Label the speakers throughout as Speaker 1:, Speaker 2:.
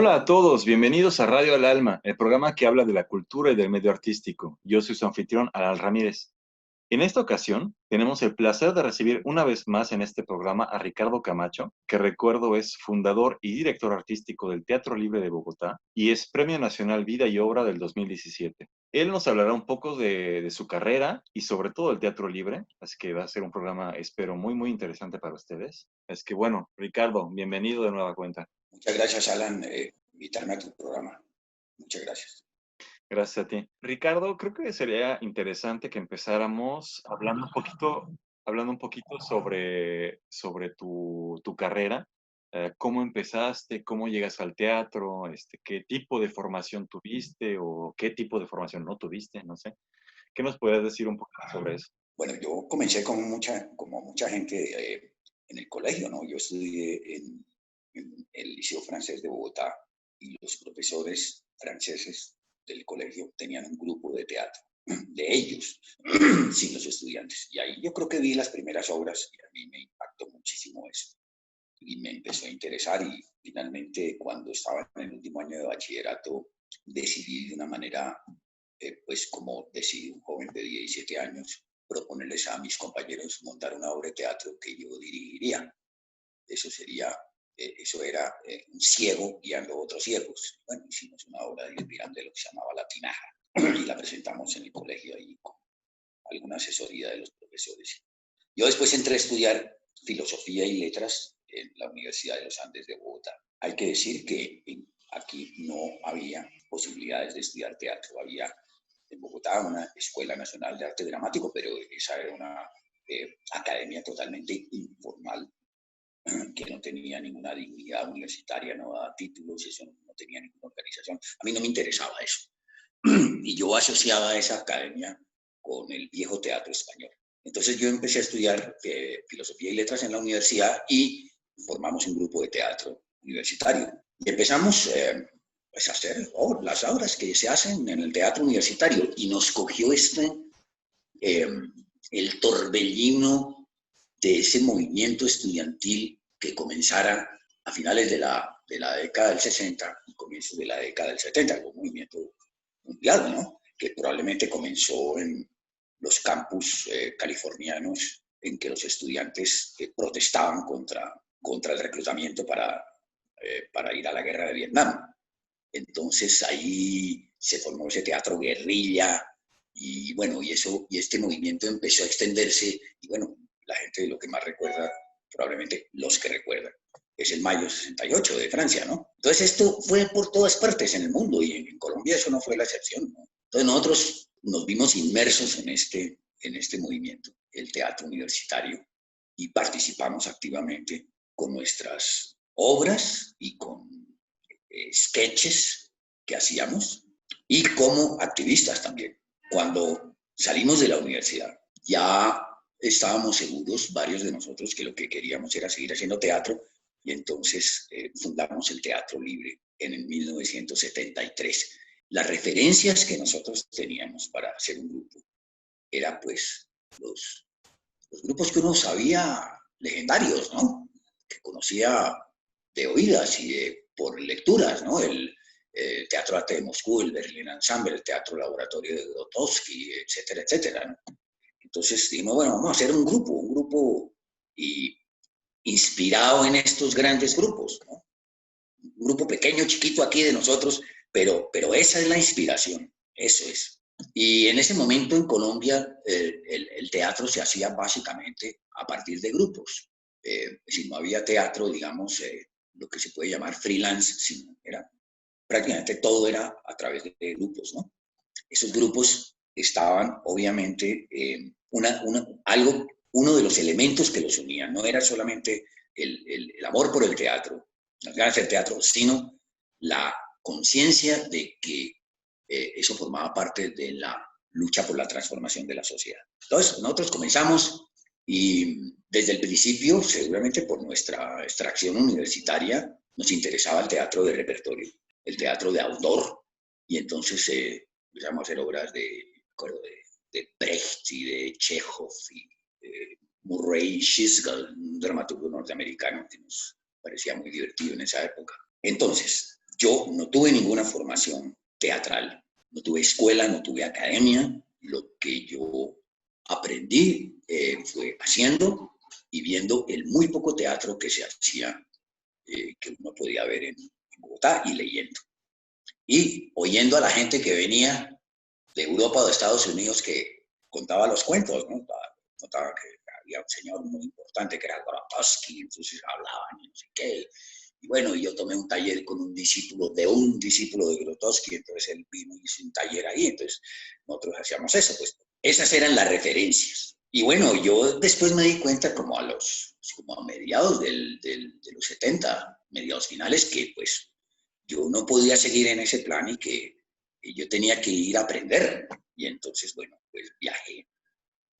Speaker 1: Hola a todos, bienvenidos a Radio al Alma, el programa que habla de la cultura y del medio artístico. Yo soy su anfitrión, Alan Ramírez. En esta ocasión, tenemos el placer de recibir una vez más en este programa a Ricardo Camacho, que recuerdo es fundador y director artístico del Teatro Libre de Bogotá y es Premio Nacional Vida y Obra del 2017. Él nos hablará un poco de su carrera y sobre todo del Teatro Libre, así que va a ser un programa, espero, muy interesante para ustedes. Es que bueno, Ricardo, bienvenido de nueva cuenta.
Speaker 2: Muchas gracias, Alan, invitarme a tu programa. Muchas gracias.
Speaker 1: Gracias a ti. Ricardo, creo que sería interesante que empezáramos hablando un poquito sobre tu carrera. ¿Cómo empezaste? ¿Cómo llegas al teatro? ¿Qué tipo de formación tuviste o qué tipo de formación no tuviste? No sé. ¿Qué nos puedes decir un poco sobre eso?
Speaker 2: Bueno, yo comencé como mucha gente en el colegio, ¿no? Yo estudié en el Liceo Francés de Bogotá y los profesores franceses del colegio tenían un grupo de teatro, de ellos, sin los estudiantes. Y ahí yo creo que vi las primeras obras y a mí me impactó muchísimo eso. Y me empezó a interesar y finalmente cuando estaba en el último año de bachillerato decidí de una manera, pues como decidí un joven de 17 años, proponerles a mis compañeros montar una obra de teatro que yo dirigiría. Eso era un ciego guiando a otros ciegos. Bueno, hicimos una obra de lo que se llamaba La Tinaja y la presentamos en el colegio ahí con alguna asesoría de los profesores. Yo después entré a estudiar filosofía y letras en la Universidad de los Andes de Bogotá. Hay que decir que aquí no había posibilidades de estudiar teatro. Había en Bogotá una Escuela Nacional de Arte Dramático, pero esa era una academia totalmente informal que no tenía ninguna dignidad universitaria, no daba títulos, eso no tenía ninguna organización. A mí no me interesaba eso. Y yo asociaba esa academia con el viejo teatro español. Entonces yo empecé a estudiar filosofía y letras en la universidad y formamos un grupo de teatro universitario. Y empezamos pues a hacer las obras que se hacen en el teatro universitario y nos cogió el torbellino de ese movimiento estudiantil que comenzara a finales de la década del 60 y comienzos de la década del 70, un movimiento mundial, ¿no? Que probablemente comenzó en los campus californianos en que los estudiantes protestaban contra el reclutamiento para ir a la guerra de Vietnam. Entonces ahí se formó ese teatro guerrilla y bueno, y este movimiento empezó a extenderse y bueno, la gente lo que más recuerda, probablemente los que recuerdan, es el mayo 68 de Francia, ¿no? Entonces esto fue por todas partes en el mundo y en Colombia eso no fue la excepción, ¿no? Entonces nosotros nos vimos inmersos en este movimiento, el teatro universitario, y participamos activamente con nuestras obras y con sketches que hacíamos y como activistas también. Cuando salimos de la universidad, ya estábamos seguros, varios de nosotros, que lo que queríamos era seguir haciendo teatro y entonces fundamos el Teatro Libre en el 1973. Las referencias que nosotros teníamos para hacer un grupo eran pues los grupos que uno sabía legendarios, ¿no? Que conocía de oídas y por lecturas, ¿no? El Teatro Arte de Moscú, el Berlin Ensemble, el Teatro Laboratorio de Grotowski, etcétera, etcétera, ¿no? Entonces dijimos, bueno, vamos a hacer un grupo y inspirado en estos grandes grupos, ¿no? Un grupo pequeño, chiquito aquí de nosotros, pero esa es la inspiración, eso es. Y en ese momento en Colombia el teatro se hacía básicamente a partir de grupos. Si no había teatro, digamos, lo que se puede llamar freelance, sino prácticamente todo era a través de grupos, ¿no? Esos grupos estaban, obviamente, uno de los elementos que los unían, no era solamente el amor por el teatro, las ganas del teatro, sino la conciencia de que eso formaba parte de la lucha por la transformación de la sociedad. Entonces, nosotros comenzamos y desde el principio, seguramente por nuestra extracción universitaria, nos interesaba el teatro de repertorio, el teatro de autor, y entonces empezamos a hacer obras de Brecht y de Chekhov y Murray Chisgall, un dramaturgo norteamericano que nos parecía muy divertido en esa época. Entonces, Yo no tuve ninguna formación teatral, no tuve escuela, no tuve academia. Lo que yo aprendí fue haciendo y viendo el muy poco teatro que se hacía, que uno podía ver en Bogotá, y leyendo. Y oyendo a la gente que venía de Europa o de Estados Unidos que contaba los cuentos, ¿no? Contaba que había un señor muy importante que era Grotowski, entonces hablaban y no sé qué. Y bueno, yo tomé un taller con un discípulo de Grotowski, entonces él vino y hizo un taller ahí, entonces nosotros hacíamos eso, pues esas eran las referencias. Y bueno, yo después me di cuenta como a mediados de los 70, mediados finales, que pues yo no podía seguir en ese plan y que yo tenía que ir a aprender. Y entonces, bueno, pues viajé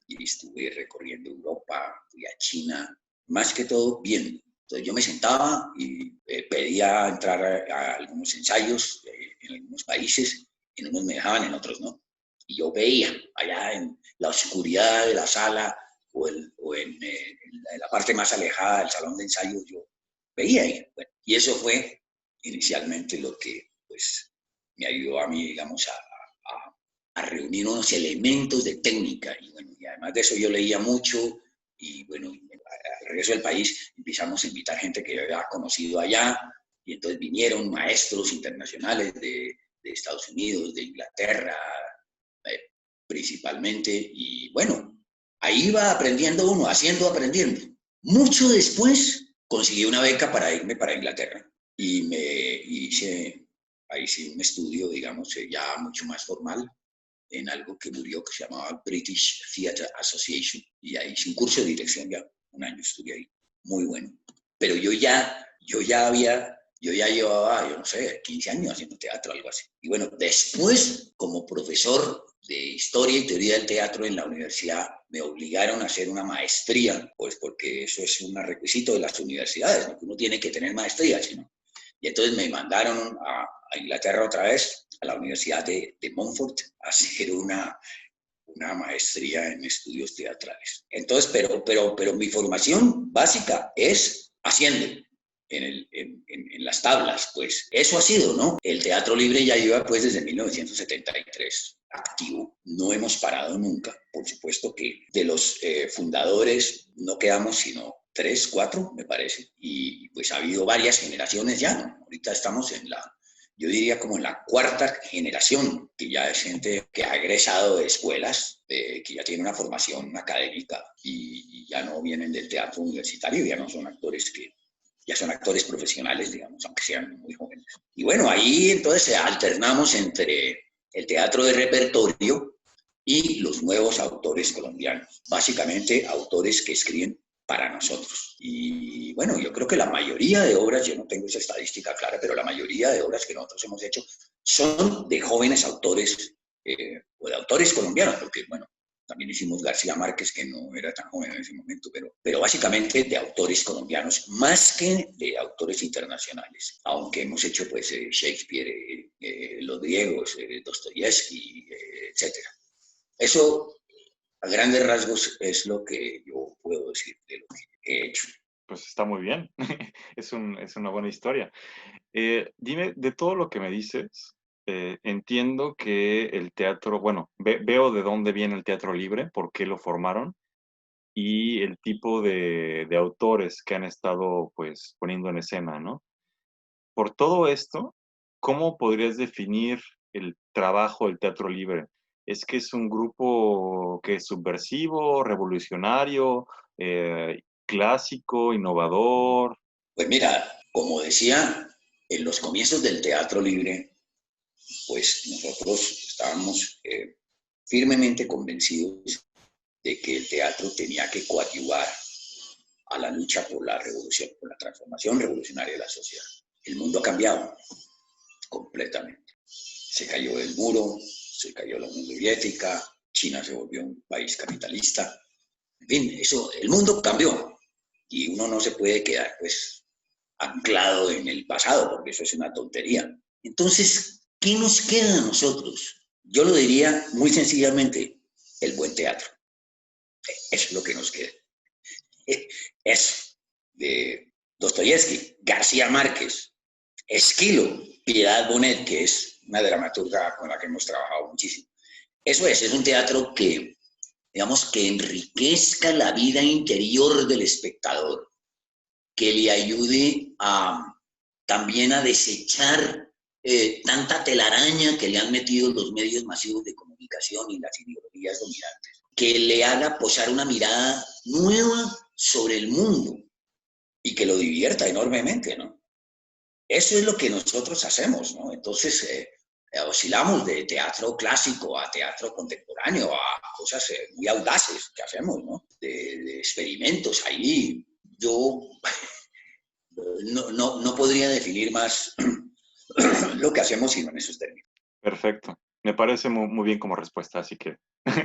Speaker 2: y estuve recorriendo Europa, fui a China, más que todo viendo. Entonces yo me sentaba y pedía entrar a algunos ensayos en algunos países, en unos me dejaban, en otros no. Y yo veía allá en la oscuridad de la sala en la parte más alejada del salón de ensayo, yo veía ahí. Bueno, y eso fue inicialmente lo que pues me ayudó a mí, digamos, a reunir unos elementos de técnica. Y bueno, y además de eso yo leía mucho y bueno, al regreso del país empezamos a invitar gente que yo había conocido allá y entonces vinieron maestros internacionales de Estados Unidos, de Inglaterra, eh, principalmente. Y bueno, ahí va aprendiendo uno, haciendo, aprendiendo. Mucho después conseguí una beca para irme para Inglaterra y me hice ahí sí un estudio, digamos, ya mucho más formal en algo que murió que se llamaba British Theatre Association y ahí hice un curso de dirección ya, un año estudié ahí, muy bueno. Pero yo ya llevaba, yo no sé, 15 años haciendo teatro, algo así. Y bueno, después, como profesor de historia y teoría del teatro en la universidad, me obligaron a hacer una maestría, pues porque eso es un requisito de las universidades, ¿no? Uno tiene que tener maestría, ¿no? Y entonces me mandaron a Inglaterra otra vez, a la Universidad de Montfort, a hacer una maestría en estudios teatrales. Entonces, pero mi formación básica es haciendo. En las tablas, pues eso ha sido, ¿no? El teatro libre ya lleva pues desde 1973 activo, no hemos parado nunca, por supuesto que de los fundadores no quedamos sino 3, 4, me parece, y pues ha habido varias generaciones ya, ¿no? Ahorita estamos yo diría como en la cuarta generación, que ya es gente que ha egresado de escuelas, que ya tiene una formación académica y ya no vienen del teatro universitario, ya no son actores ya son actores profesionales, digamos, aunque sean muy jóvenes. Y bueno, ahí entonces alternamos entre el teatro de repertorio y los nuevos autores colombianos, básicamente autores que escriben para nosotros. Y bueno, yo creo que la mayoría de obras, yo no tengo esa estadística clara, pero la mayoría de obras que nosotros hemos hecho son de jóvenes autores o de autores colombianos, porque bueno, también hicimos García Márquez, que no era tan joven en ese momento, pero básicamente de autores colombianos, más que de autores internacionales, aunque hemos hecho pues Shakespeare, los griegos, Dostoyevsky, etcétera. Eso, a grandes rasgos, es lo que yo puedo decir de lo que he hecho.
Speaker 1: Pues está muy bien, es una buena historia. Dime, de todo lo que me dices, entiendo que el teatro, bueno, veo de dónde viene el teatro libre, por qué lo formaron y el tipo de autores que han estado pues poniendo en escena, ¿no? Por todo esto, ¿cómo podrías definir el trabajo del teatro libre? ¿Es que es un grupo que es subversivo, revolucionario, clásico, innovador?
Speaker 2: Pues mira, como decía, en los comienzos del teatro libre, pues nosotros estábamos firmemente convencidos de que el teatro tenía que coadyuvar a la lucha por la revolución, por la transformación revolucionaria de la sociedad. El mundo ha cambiado completamente. Se cayó el muro, se cayó la Unión Soviética, China se volvió un país capitalista. En fin, eso, el mundo cambió y uno no se puede quedar pues anclado en el pasado porque eso es una tontería. Entonces, ¿qué nos queda a nosotros? Yo lo diría muy sencillamente, el buen teatro. Eso es lo que nos queda. Eso, de Dostoyevsky, García Márquez, Esquilo, Piedad Bonet, que es una dramaturga con la que hemos trabajado muchísimo. Eso es un teatro que, digamos, que enriquezca la vida interior del espectador, que le ayude también a desechar tanta telaraña que le han metido los medios masivos de comunicación y las ideologías dominantes, que le haga posar una mirada nueva sobre el mundo y que lo divierta enormemente, ¿no? Eso es lo que nosotros hacemos, ¿no? Entonces, oscilamos de teatro clásico a teatro contemporáneo, a cosas muy audaces que hacemos, ¿no? De experimentos ahí. Yo no podría definir más lo que hacemos sino en esos términos.
Speaker 1: Perfecto. Me parece muy bien como respuesta, así que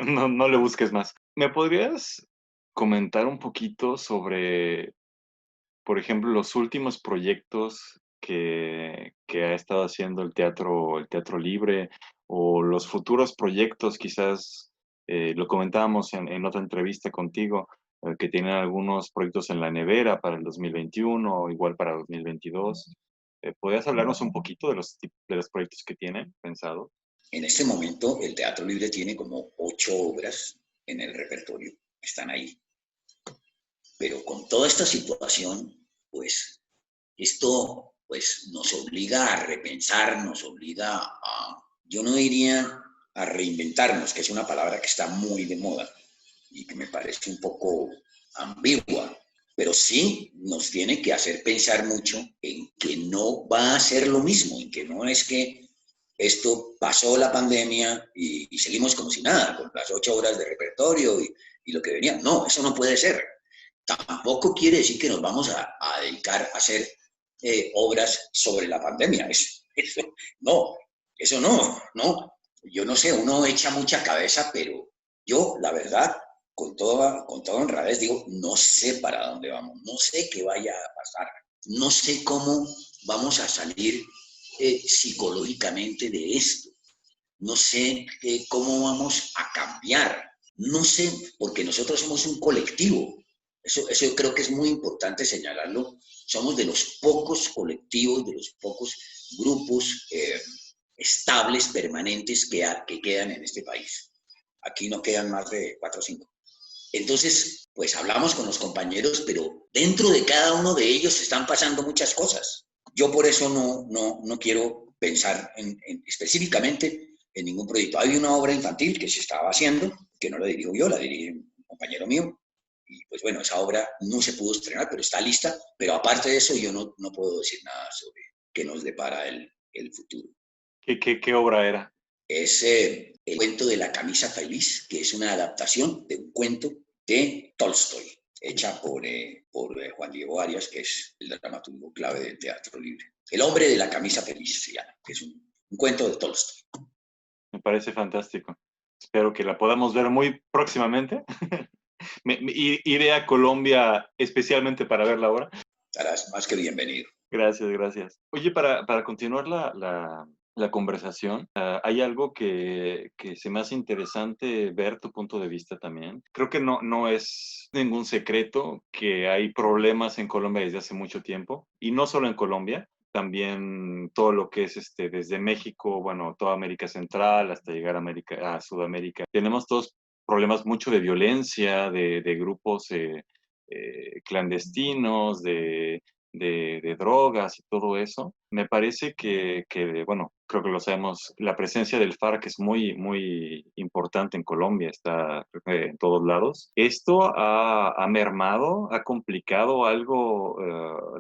Speaker 1: no le busques más. ¿Me podrías comentar un poquito sobre, por ejemplo, los últimos proyectos que ha estado haciendo el Teatro Libre, o los futuros proyectos? Quizás lo comentábamos en otra entrevista contigo, que tienen algunos proyectos en la nevera para el 2021 o igual para 2022. ¿Podrías hablarnos un poquito de los proyectos que tienen pensado?
Speaker 2: En este momento, el Teatro Libre tiene como 8 obras en el repertorio, están ahí. Pero con toda esta situación, pues, esto pues, nos obliga a repensar, nos obliga yo no diría a reinventarnos, que es una palabra que está muy de moda y que me parece un poco ambigua, pero sí nos tiene que hacer pensar mucho en que no va a ser lo mismo, en que no es que esto pasó la pandemia y seguimos como si nada, con las 8 horas de repertorio y lo que venía. No, eso no puede ser. Tampoco quiere decir que nos vamos a dedicar a hacer obras sobre la pandemia. No, eso no. Yo no sé, uno echa mucha cabeza, pero yo, la verdad, con toda honradez, digo, no sé para dónde vamos, no sé qué vaya a pasar, no sé cómo vamos a salir psicológicamente de esto, no sé cómo vamos a cambiar, no sé, porque nosotros somos un colectivo, eso yo creo que es muy importante señalarlo, somos de los pocos colectivos, de los pocos grupos estables, permanentes que quedan en este país. Aquí no quedan más de 4 o 5. Entonces, pues hablamos con los compañeros, pero dentro de cada uno de ellos están pasando muchas cosas. Yo por eso no quiero pensar específicamente en ningún proyecto. Hay una obra infantil que se estaba haciendo, que no la dirijo yo, la dirige un compañero mío, y pues bueno, esa obra no se pudo estrenar, pero está lista, pero aparte de eso yo no puedo decir nada sobre qué nos depara el futuro.
Speaker 1: ¿Qué obra era?
Speaker 2: Es el cuento de la camisa feliz, que es una adaptación de un cuento de Tolstoy, hecha por Juan Diego Arias, que es el dramaturgo clave del Teatro Libre. El hombre de la camisa feliz se llama, que es un cuento de Tolstoy.
Speaker 1: Me parece fantástico. Espero que la podamos ver muy próximamente. Iré a Colombia especialmente para ver la obra.
Speaker 2: Estarás más que bienvenido.
Speaker 1: Gracias, gracias. Oye, para continuar la conversación, hay algo que se me hace interesante ver tu punto de vista también. Creo que no es ningún secreto que hay problemas en Colombia desde hace mucho tiempo, y no solo en Colombia, también todo lo que es desde México, bueno, toda América Central hasta llegar a Sudamérica. Tenemos todos problemas mucho de violencia, de grupos clandestinos, de drogas y todo eso. Me parece bueno, creo que lo sabemos, la presencia del FARC es muy importante en Colombia, está en todos lados. ¿Esto ha mermado, ha complicado algo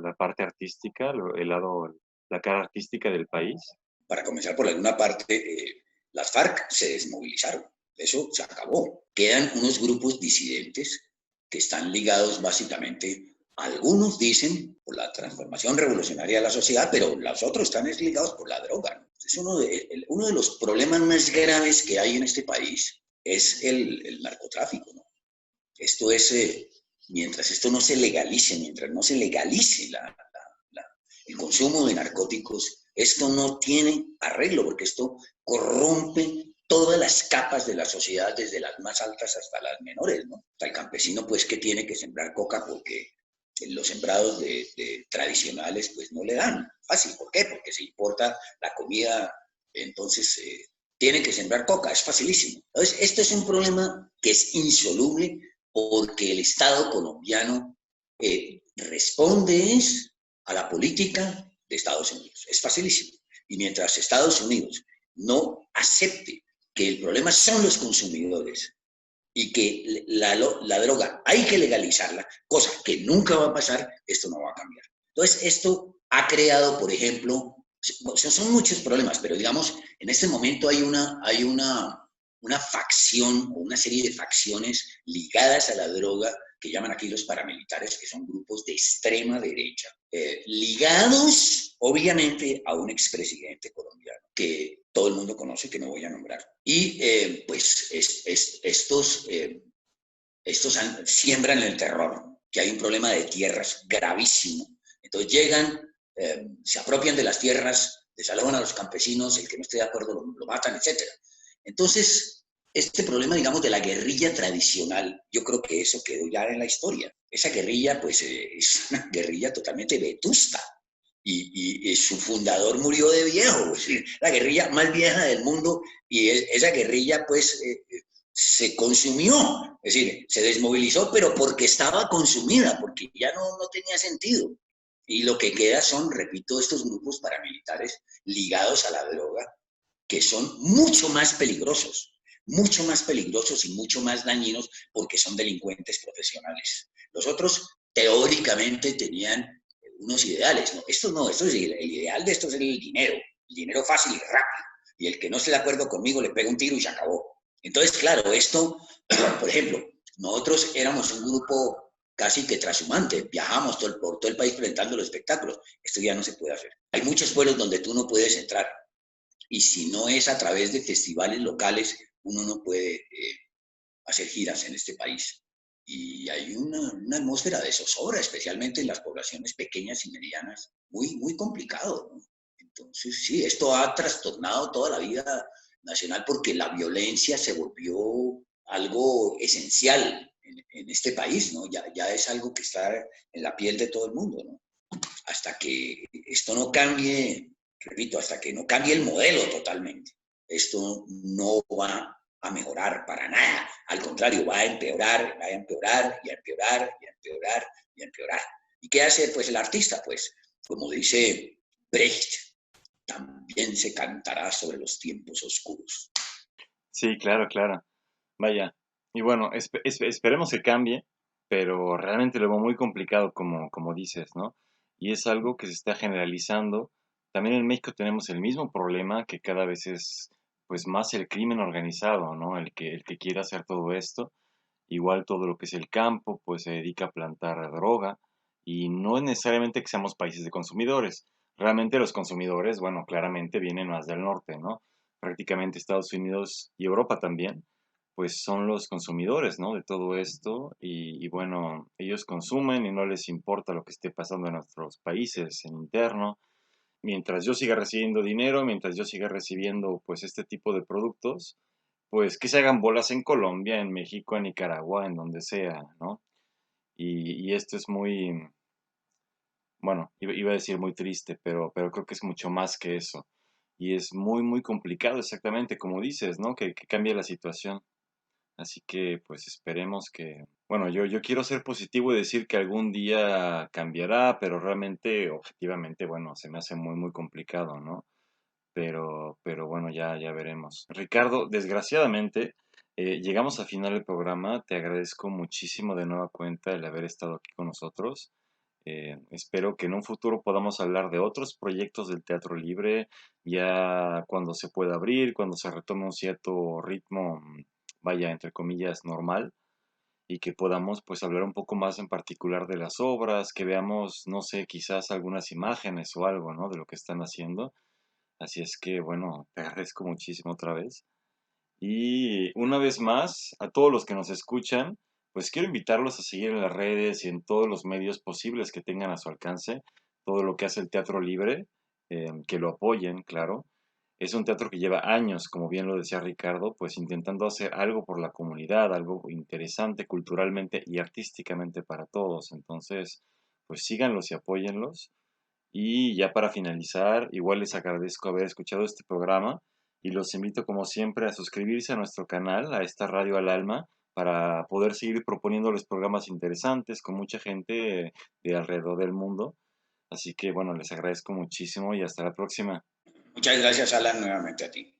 Speaker 1: la parte artística, la cara artística del país?
Speaker 2: Para comenzar por alguna parte, las FARC se desmovilizaron. Eso se acabó. Quedan unos grupos disidentes que están ligados básicamente, algunos dicen, por la transformación revolucionaria de la sociedad, pero los otros están ligados por la droga. Es uno de los problemas más graves que hay en este país es el narcotráfico, ¿no? Esto es, mientras esto no se legalice, mientras no se legalice el consumo de narcóticos, esto no tiene arreglo, porque esto corrompe todas las capas de la sociedad, desde las más altas hasta las menores, ¿no? El campesino, pues, que tiene que sembrar coca porque sembrados tradicionales pues no le dan. Fácil, ¿por qué? Porque se importa la comida, entonces tienen que sembrar coca, es facilísimo. Entonces, esto es un problema que es insoluble porque el Estado colombiano responde a la política de Estados Unidos. Es facilísimo. Y mientras Estados Unidos no acepte que el problema son los consumidores y que la droga hay que legalizarla, cosa que nunca va a pasar, esto no va a cambiar. Entonces, esto ha creado, por ejemplo, son muchos problemas, pero digamos, en este momento hay una facción o una serie de facciones ligadas a la droga que llaman aquí los paramilitares, que son grupos de extrema derecha, ligados obviamente a un expresidente colombiano que todo el mundo conoce, que no voy a nombrar. Y pues estos siembran el terror, que hay un problema de tierras gravísimo. Entonces llegan, se apropian de las tierras, desalojan a los campesinos, el que no esté de acuerdo lo matan, etc. Entonces, este problema, digamos, de la guerrilla tradicional, yo creo que eso quedó ya en la historia. Esa guerrilla, pues, es una guerrilla totalmente vetusta. Y su fundador murió de viejo, es decir, la guerrilla más vieja del mundo, y esa guerrilla, pues, se consumió, es decir, se desmovilizó, pero porque estaba consumida, porque ya no tenía sentido. Y lo que queda son, repito, estos grupos paramilitares ligados a la droga, que son mucho más peligrosos y mucho más dañinos porque son delincuentes profesionales. Los otros teóricamente tenían unos ideales, ¿no? Esto es el ideal de esto es el dinero fácil y rápido. Y el que no esté de acuerdo conmigo le pega un tiro y se acabó. Entonces, claro, esto, por ejemplo, nosotros éramos un grupo casi que trashumante, viajamos por todo el país presentando los espectáculos. Esto ya no se puede hacer. Hay muchos pueblos donde tú no puedes entrar y si no es a través de festivales locales, uno no puede hacer giras en este país. Y hay una atmósfera de zozobra, especialmente en las poblaciones pequeñas y medianas, muy complicado, ¿no? Entonces, sí, esto ha trastornado toda la vida nacional porque la violencia se volvió algo esencial en este país, ¿no? Ya es algo que está en la piel de todo el mundo, ¿no? Hasta que esto no cambie, repito, hasta que no cambie el modelo totalmente, esto no va a mejorar para nada. Al contrario, va a empeorar, va a empeorar y a empeorar y a empeorar y a empeorar. ¿Y qué hace pues el artista? Pues, como dice Brecht, también se cantará sobre los tiempos oscuros.
Speaker 1: Sí, claro, claro. Vaya. Y bueno, esperemos que cambie, pero realmente lo veo muy complicado como dices, ¿no? Y es algo que se está generalizando. También en México tenemos el mismo problema que cada vez es pues más el crimen organizado, ¿no? El que quiere hacer todo esto. Igual todo lo que es el campo, pues se dedica a plantar droga y no es necesariamente que seamos países de consumidores. Realmente los consumidores, bueno, claramente vienen más del norte, ¿no? Prácticamente Estados Unidos y Europa también, pues son los consumidores, ¿no? De todo esto y bueno, ellos consumen y no les importa lo que esté pasando en nuestros países, en interno. Mientras yo siga recibiendo dinero, mientras yo siga recibiendo pues este tipo de productos, pues que se hagan bolas en Colombia, en México, en Nicaragua, en donde sea, ¿no? Y esto es muy, bueno, iba a decir muy triste, pero creo que es mucho más que eso. Y es muy complicado, exactamente, como dices, ¿no? Que cambie la situación. Así que, pues esperemos que, bueno, yo quiero ser positivo y decir que algún día cambiará, pero realmente, objetivamente, bueno, se me hace muy complicado, ¿no? Pero bueno, ya veremos. Ricardo, desgraciadamente, llegamos al final del programa. Te agradezco muchísimo de nueva cuenta el haber estado aquí con nosotros. Espero que en un futuro podamos hablar de otros proyectos del teatro libre, ya cuando se pueda abrir, cuando se retome un cierto ritmo, vaya, entre comillas, normal, y que podamos pues hablar un poco más en particular de las obras, que veamos, no sé, quizás algunas imágenes o algo, ¿no? De lo que están haciendo. Así es que, bueno, te agradezco muchísimo otra vez. Y una vez más, a todos los que nos escuchan, pues quiero invitarlos a seguir en las redes y en todos los medios posibles que tengan a su alcance, todo lo que hace el Teatro Libre, que lo apoyen, claro. Es un teatro que lleva años, como bien lo decía Ricardo, pues intentando hacer algo por la comunidad, algo interesante culturalmente y artísticamente para todos. Entonces, pues síganlos y apóyenlos. Y ya para finalizar, igual les agradezco haber escuchado este programa y los invito como siempre a suscribirse a nuestro canal, a esta Radio al Alma, para poder seguir proponiéndoles programas interesantes con mucha gente de alrededor del mundo. Así que bueno, les agradezco muchísimo y hasta la próxima.
Speaker 2: Muchas gracias, Alan, nuevamente a ti.